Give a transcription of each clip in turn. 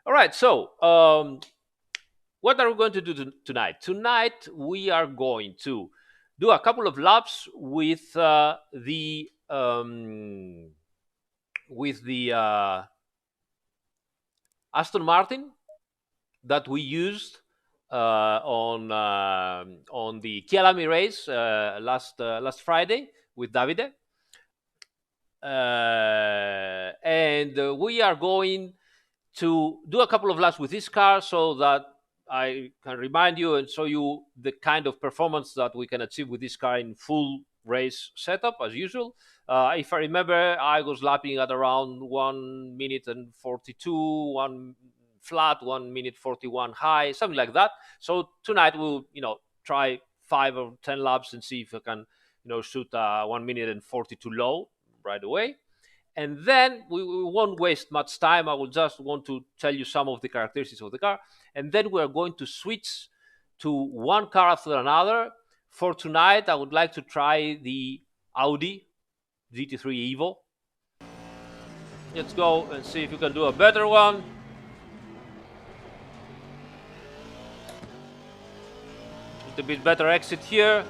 All right, so what are we going to do tonight? Tonight we are going to do a couple of laps with the Aston Martin that we used on the Kyalami race last Friday with Davide, and we are going to do a couple of laps with this car so that I can remind you and show you the kind of performance that we can achieve with this car in full race setup as usual. If I remember, I was lapping at around 1 minute and 42, one flat, 1 minute 41 high, something like that. So tonight we'll try 5 or 10 laps and see if I can shoot 1 minute and 42 low right away. And then we won't waste much time. I will just want to tell you some of the characteristics of the car. And then we're going to switch to one car after another. For tonight, I would like to try the Audi GT3 EVO. Let's go and see if you can do a better one. Just a bit better exit here.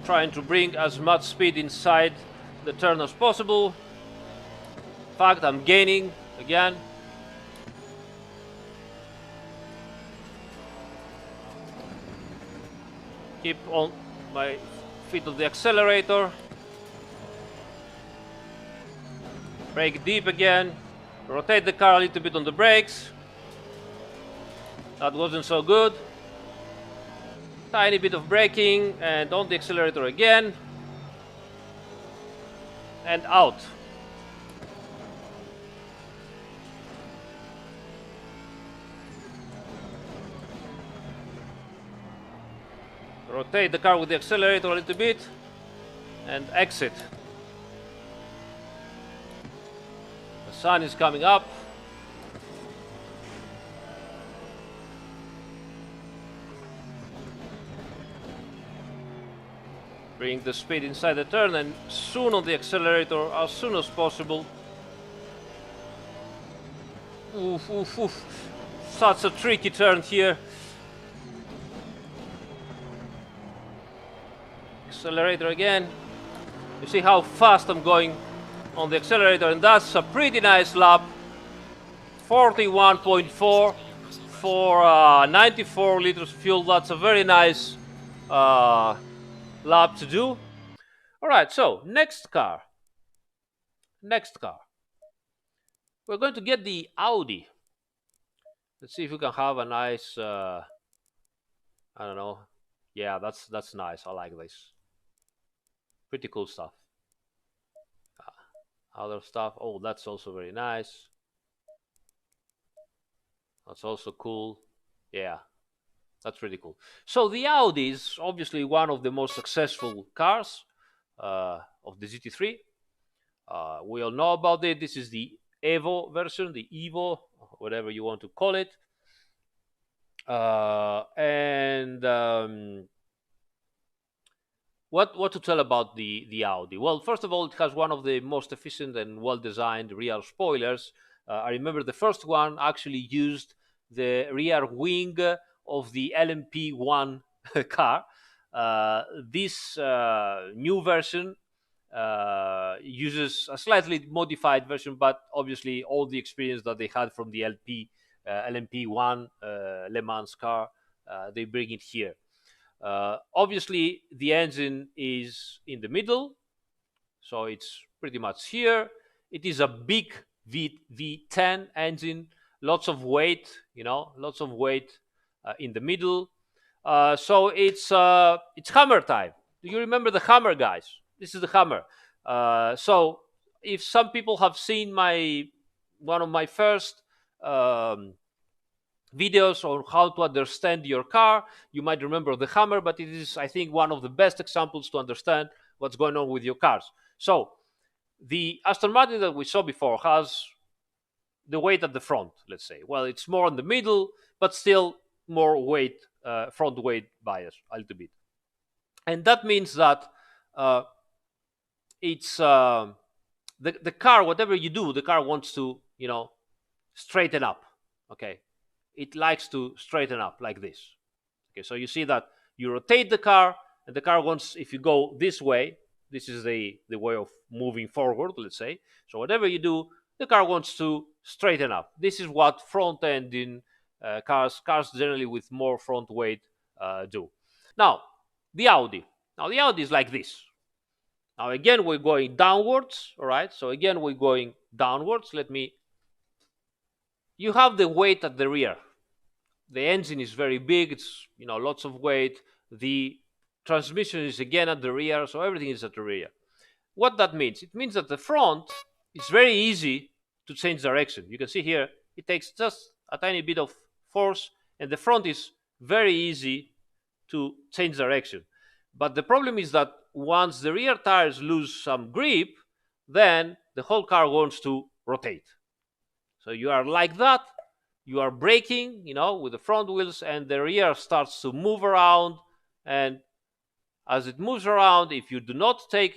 Trying to bring as much speed inside the turn as possible. In fact, I'm gaining again. Keep on my feet on the accelerator. Brake deep again. Rotate the car a little bit on the brakes. That wasn't so good. Tiny bit of braking and on the accelerator again. And out. Rotate the car with the accelerator a little bit and exit. The sun is coming up. Bring the speed inside the turn and soon on the accelerator as soon as possible. Oof, oof, oof. Such a tricky turn here. Accelerator again. You see how fast I'm going on the accelerator, and that's a pretty nice lap. 41.4 for 94 liters fuel. That's a very nice lap to do. All right, so next car. We're going to get the Audi. Let's see if we can have a nice, I don't know. Yeah, that's nice. I like this. Pretty cool stuff. Other stuff. Oh, that's also very nice. That's also cool. Yeah, that's pretty cool. So the Audi is obviously one of the most successful cars of the GT3. We all know about it. This is the Evo version, the Evo, whatever you want to call it. What to tell about the Audi? Well, first of all, it has one of the most efficient and well-designed rear spoilers. I remember the first one actually used the rear wing of the LMP1 car. This new version uses a slightly modified version, but obviously all the experience that they had from the LMP1 Le Mans car, they bring it here. Obviously, the engine is in the middle, so it's pretty much here. It is a big V10 engine, lots of weight, lots of weight in the middle. So it's hammer time. Do you remember the hammer, guys? This is the hammer. So if some people have seen one of my first videos on how to understand your car, you might remember the hammer, but it is, I think, one of the best examples to understand what's going on with your cars. So the Aston Martin that we saw before has the weight at the front, let's say. Well, it's more in the middle, but still more weight, front weight bias a little bit. And that means that it's the car, whatever you do, the car wants to, straighten up. Okay, it likes to straighten up like this. Okay, so you see that you rotate the car, and the car wants, if you go this way, this is the way of moving forward, let's say. So whatever you do, the car wants to straighten up. This is what front engine cars generally with more front weight do. Now, the Audi. Now, the Audi is like this. Now, again, we're going downwards, all right? So, again, we're going downwards. You have the weight at the rear. The engine is very big. It's, lots of weight. The transmission is, again, at the rear. So, everything is at the rear. What that means? It means that the front is very easy to change direction. You can see here, it takes just a tiny bit of force, and the front is very easy to change direction. But the problem is that once the rear tires lose some grip, then the whole car wants to rotate. So you are like that, you are braking, with the front wheels, and the rear starts to move around. And as it moves around, if you do not take,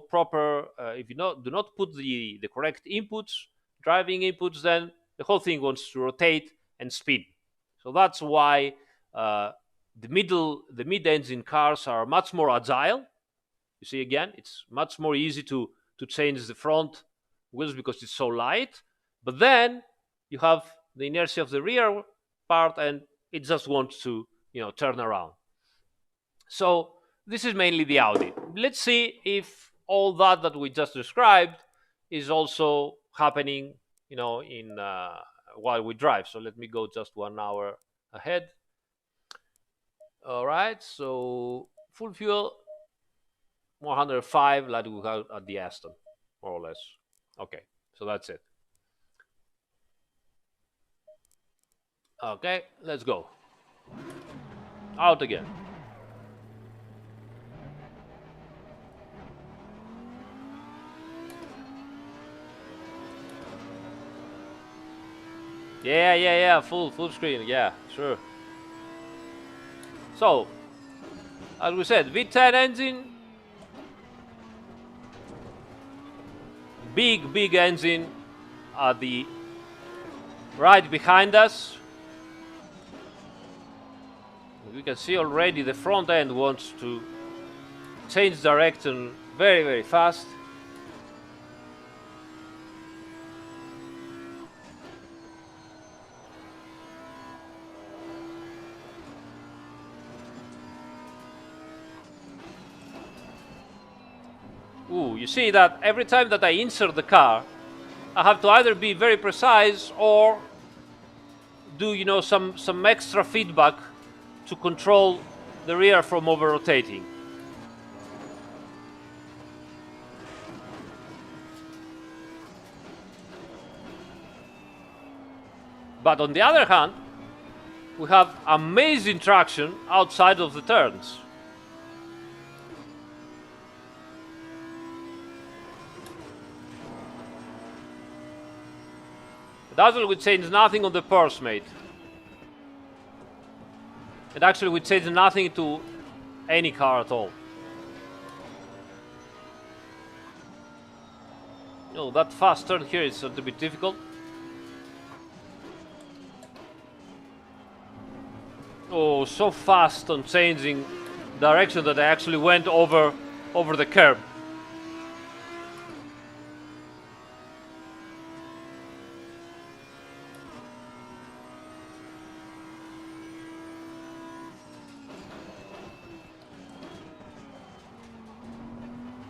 proper, if you do not put the correct inputs, driving inputs, then the whole thing wants to rotate and spin. So that's why the mid-engine cars are much more agile. You see, again, it's much more easy to change the front wheels because it's so light. But then you have the inertia of the rear part, and it just wants to, turn around. So this is mainly the Audi. Let's see if all that we just described is also happening, in while we drive. So let me go just 1 hour ahead. All right, so full fuel 105 like we have at the Aston, more or less. Okay, so that's it. Okay, let's go. Out again. Yeah, full screen, yeah, sure. So, as we said, V10 engine, big engine at the right behind us. We can see already the front end wants to change direction very fast. Ooh, you see that every time that I insert the car, I have to either be very precise or do, some extra feedback to control the rear from over-rotating. But on the other hand, we have amazing traction outside of the turns. But actually we change nothing on the purse mate. And actually we change nothing to any car at all. That fast turn here is a little bit difficult. Oh, so fast on changing direction that I actually went over the curb.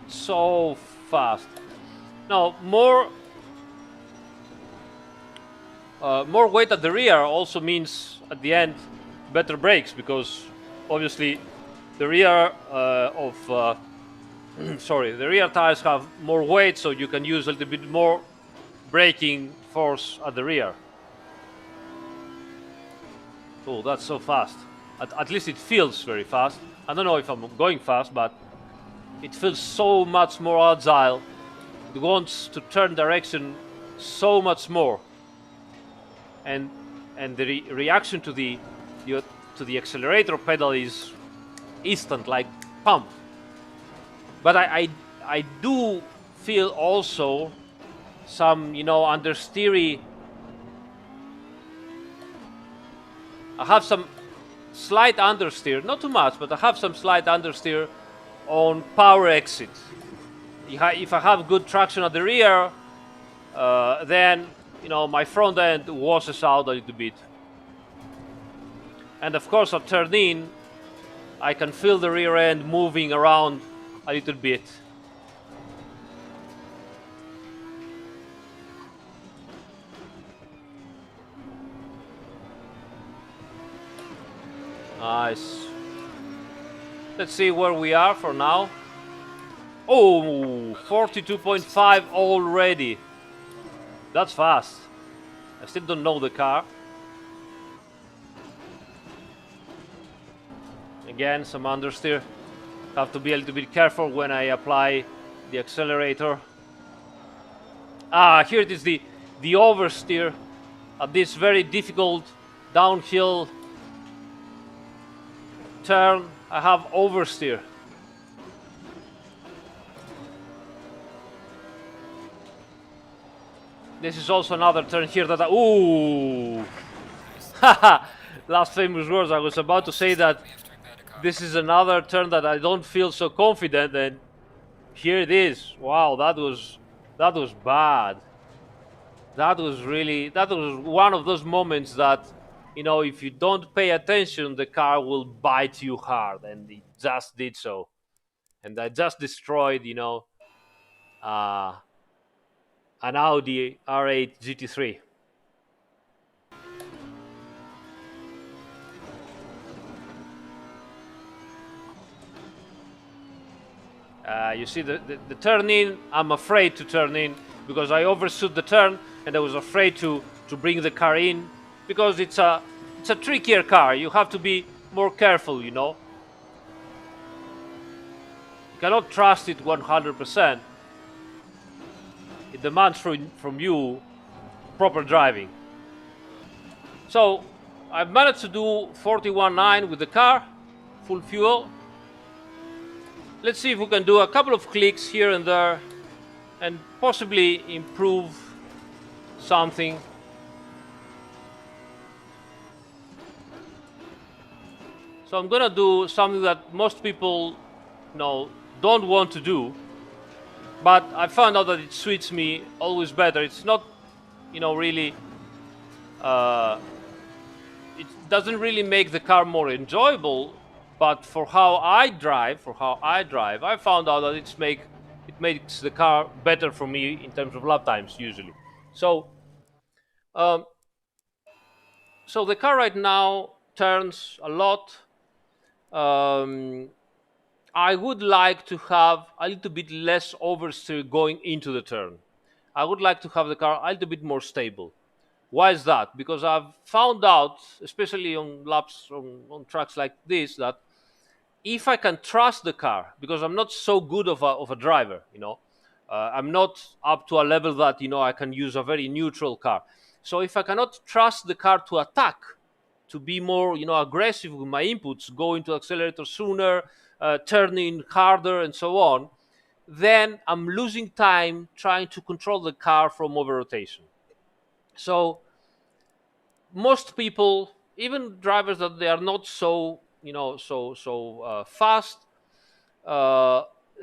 So fast. Now, more weight at the rear also means at the end better brakes, because obviously the rear the rear tires have more weight, so you can use a little bit more braking force at the rear. Oh, that's so fast. At least it feels very fast. I don't know if I'm going fast, but it feels so much more agile. It wants to turn direction so much more, and the reaction to the accelerator pedal is instant, like pump. But I do feel also some understeery I have some slight understeer, not too much, but I have some slight understeer on power exit. If I have good traction at the rear, then my front end washes out a little bit. And of course, at turn in, I can feel the rear end moving around a little bit. Nice. Let's see where we are for now. Oh, 42.5 already. That's fast. I still don't know the car. Again, some understeer. Have to be a little bit careful when I apply the accelerator. Here it is, the oversteer at this very difficult downhill turn. I have oversteer. This is also another turn here that ooh, last famous words. I was about to say that this is another turn that I don't feel so confident, and here it is. Wow, that was bad. That was one of those moments that, if you don't pay attention, the car will bite you hard, and it just did so. And I just destroyed, an Audi R8 GT3. You see the turn in, I'm afraid to turn in because I overshoot the turn, and I was afraid to bring the car in because it's a trickier car. You have to be more careful, You cannot trust it 100%. It demands from you proper driving. So I've managed to do 41.9 with the car, full fuel. Let's see if we can do a couple of clicks here and there and possibly improve something. So I'm gonna do something that most people don't want to do, but I found out that it suits me always better. It's not really it doesn't really make the car more enjoyable, but for how I drive, I found out that it makes the car better for me in terms of lap times usually. So so the car right now turns a lot. I would like to have a little bit less oversteer going into the turn. I would like to have the car a little bit more stable. Why is that? Because I've found out, especially on laps on tracks like this, that if I can trust the car, because I'm not so good of a driver, I'm not up to a level that I can use a very neutral car. So if I cannot trust the car to attack, to be more aggressive with my inputs, go into accelerator sooner, turning harder, and so on, then I'm losing time trying to control the car from over rotation. So most people, even drivers that they are not so fast,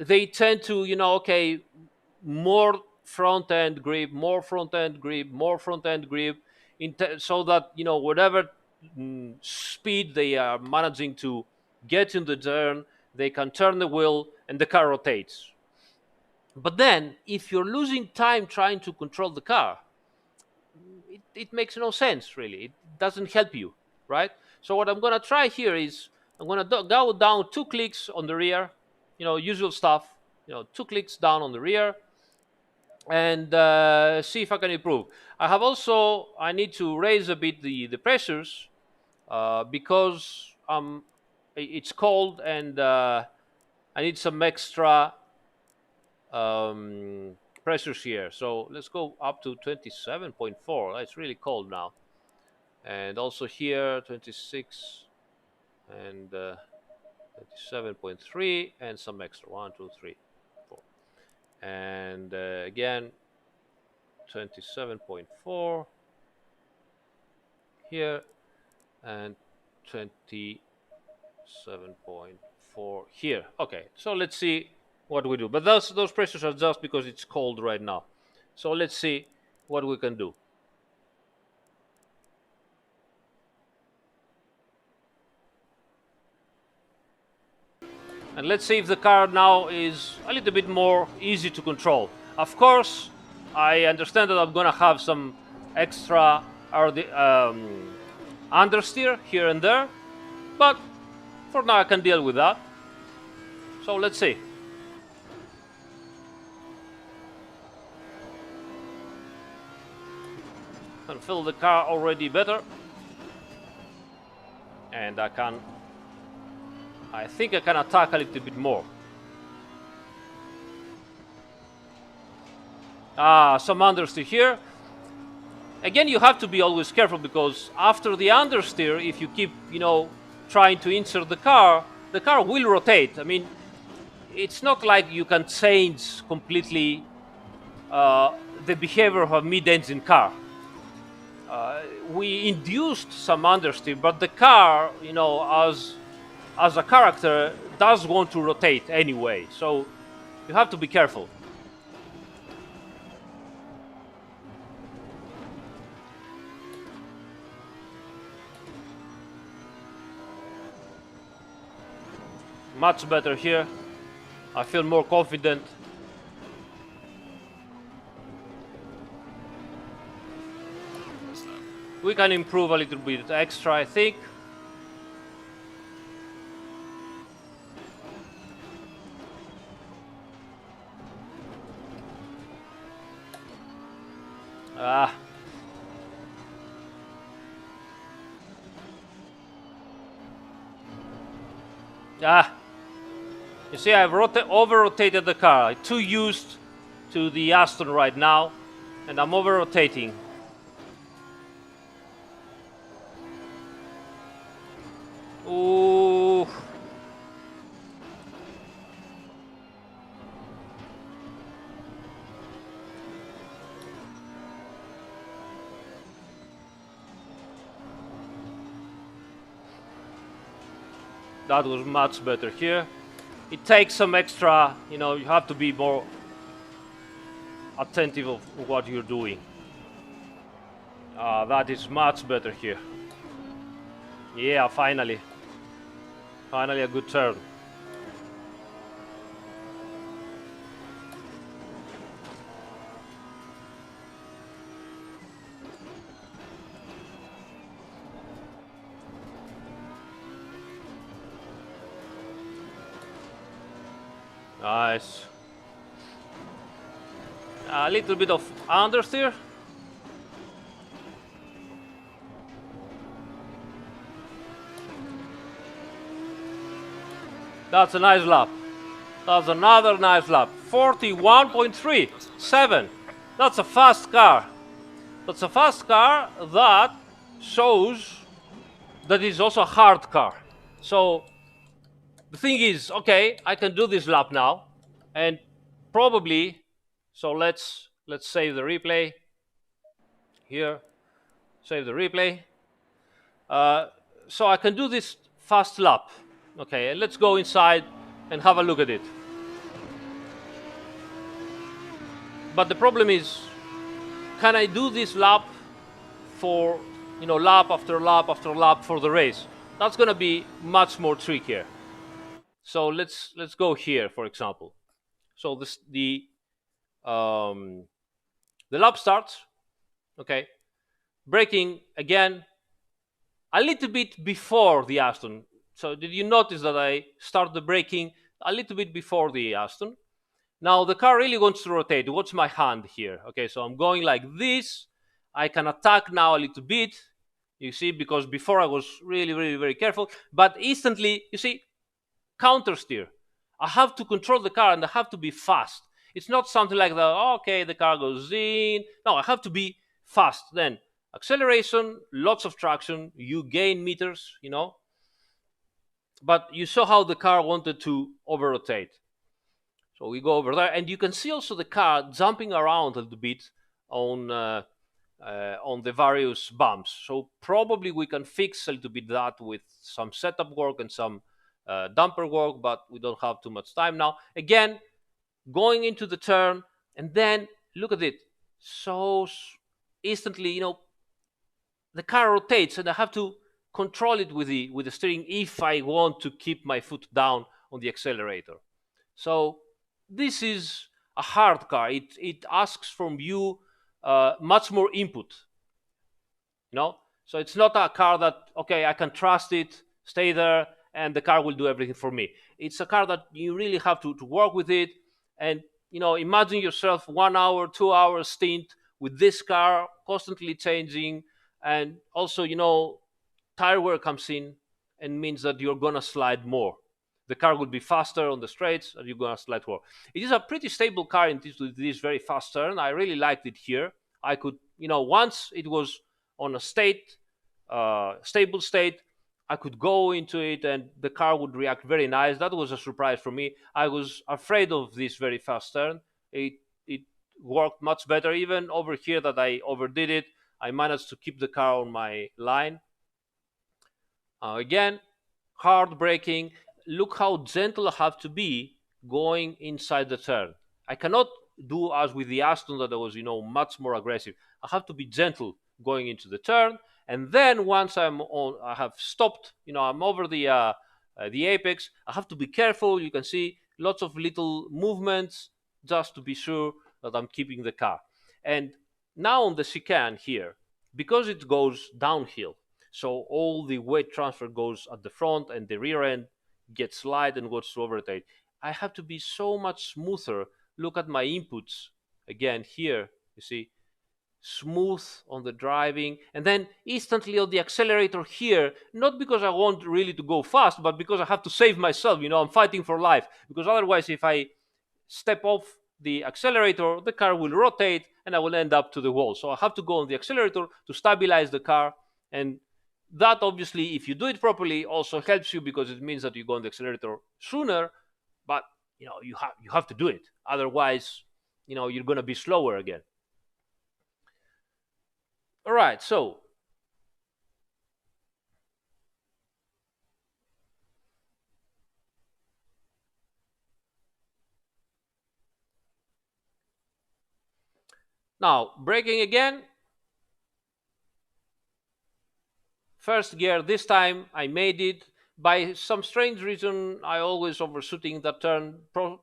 they tend to okay, more front end grip, more front end grip, more front end grip, so that whatever speed they are managing to get in the turn, they can turn the wheel and the car rotates. But then if you're losing time trying to control the car, it makes no sense, really. It doesn't help you, right? So what I'm going to try here is I'm going to go down 2 clicks on the rear, usual stuff, 2 clicks down on the rear, and see if I can improve. I need to raise a bit the pressures because it's cold, and I need some extra pressures here. So let's go up to 27.4. It's really cold now. And also here 26 and 27.3 and some extra 1, 2, 3, 4. And again 27.4 here and 27.4 here. Okay, so let's see what we do. But those pressures are just because it's cold right now. So let's see what we can do. And let's see if the car now is a little bit more easy to control. Of course, I understand that I'm going to have some extra understeer here and there, but for now I can deal with that. So let's see. I can feel the car already better. And I think I can attack a little bit more. Some understeer here. Again, you have to be always careful because after the understeer, if you keep, trying to insert the car will rotate. I mean, it's not like you can change completely the behavior of a mid-engine car. We induced some understeer, but the car, as a character, does want to rotate anyway. So you have to be careful. Much better here. I feel more confident. We can improve a little bit extra, I think. You see, I've over-rotated the car. I'm too used to the Aston right now, and I'm over-rotating. Ooh. That was much better here. It takes some extra, you have to be more attentive of what you're doing. That is much better here. Yeah, finally. Finally a good turn. Nice. A little bit of understeer. That's a nice lap. That's another nice lap. 41.37. That's a fast car. That's a fast car that shows that it's also a hard car. So the thing is, okay, I can do this lap now, and probably, so let's save the replay here. Save the replay. So I can do this fast lap. Okay, and let's go inside and have a look at it. But the problem is, can I do this lap for, lap after lap after lap for the race? That's going to be much more trickier. So let's go here, for example. So the lap starts. Okay, braking again a little bit before the Aston. So did you notice that I start the braking a little bit before the Aston? Now the car really wants to rotate. Watch my hand here. Okay, so I'm going like this. I can attack now a little bit. You see, because before I was really, really very careful. But instantly, you see, counter steer. I have to control the car and I have to be fast. It's not something like that, okay, the car goes in. No, I have to be fast. Then acceleration, lots of traction, you gain meters, But you saw how the car wanted to over-rotate. So we go over there, and you can see also the car jumping around a little bit on on the various bumps. So probably we can fix a little bit that with some setup work and some damper work, but we don't have too much time now. Again, going into the turn, and then look at it. So instantly, the car rotates, and I have to control it with the steering if I want to keep my foot down on the accelerator. So this is a hard car. It asks from you much more input. So it's not a car that, okay, I can trust it, stay there, and the car will do everything for me. It's a car that you really have to work with it. And imagine yourself 1 hour, 2 hour stint with this car, constantly changing. And also, tire wear comes in and means that you're gonna slide more. The car will be faster on the straights, and you're gonna slide more. It is a pretty stable car in this very fast turn. I really liked it here. I could, once it was on a stable state, I could go into it and the car would react very nice. That was a surprise for me. I was afraid of this very fast turn. It worked much better. Even over here that I overdid it, I managed to keep the car on my line. Again, hard braking. Look how gentle I have to be going inside the turn. I cannot do as with the Aston that I was, much more aggressive. I have to be gentle going into the turn, and then once I have stopped, I'm over the apex. I have to be careful. You can see lots of little movements just to be sure that I'm keeping the car. And now on the chicane here, because it goes downhill, so all the weight transfer goes at the front and the rear end gets light and goes to overtake. I have to be so much smoother. Look at my inputs again here. You see, smooth on the driving, and then instantly on the accelerator here, not because I want really to go fast, but because I have to save myself. I'm fighting for life, because otherwise if I step off the accelerator, the car will rotate and I will end up to the wall. So I have to go on the accelerator to stabilize the car. And that obviously, if you do it properly, also helps you, because it means that you go on the accelerator sooner. But you have to do it, otherwise you're going to be slower again. All right, so now braking again. First gear, this time I made it. By some strange reason, I always overshooting that turn,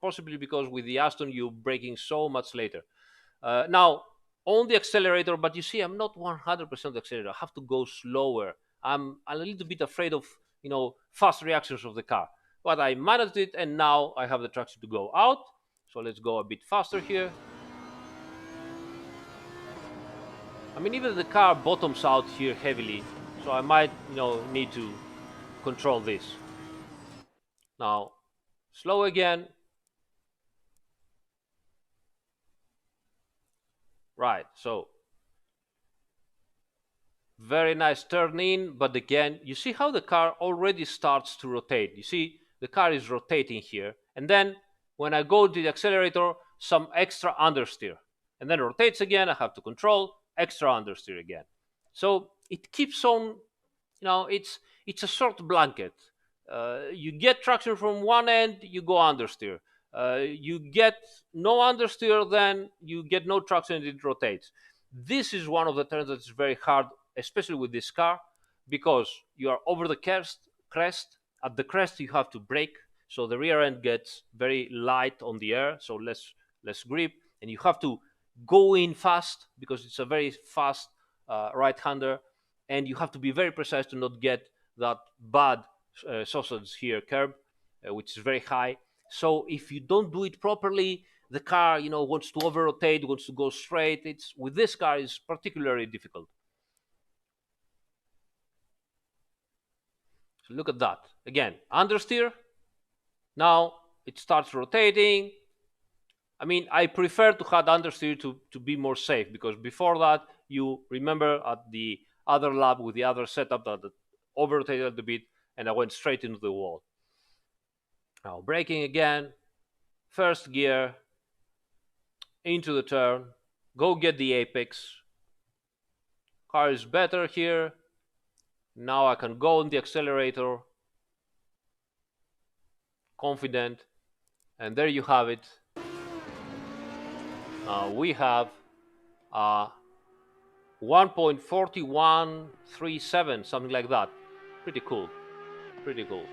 possibly because with the Aston you're braking so much later. Now, on the accelerator, but you see, I'm not 100% accelerator. I have to go slower. I'm a little bit afraid of, fast reactions of the car. But I managed it, and now I have the traction to go out. So let's go a bit faster here. I mean, even the car bottoms out here heavily, so I might, need to control this. Now, slow again. Right, so very nice turn in, but again, you see how the car already starts to rotate. You see, the car is rotating here, and then when I go to the accelerator, some extra understeer, and then it rotates again. I have to control extra understeer again. So it keeps on, it's a short blanket. You get traction from one end, you go understeer. You get no understeer, then you get no traction and it rotates. This is one of the turns that's very hard, especially with this car, because you are over the crest. At the crest, you have to brake, so the rear end gets very light on the air, so less grip, and you have to go in fast because it's a very fast right-hander, and you have to be very precise to not get that bad sausage here curb, which is very high. So if you don't do it properly, the car, wants to over rotate, wants to go straight. It's with this car is particularly difficult. So look at that. Again, understeer. Now it starts rotating. I mean, I prefer to have understeer to be more safe, because before that, you remember at the other lap with the other setup that over rotated a bit and I went straight into the wall. Now braking again, first gear, into the turn, go get the apex. car is better here. Now I can go on the accelerator, confident, and there you have it. We have 1.4137, something like that. Pretty cool, pretty cool.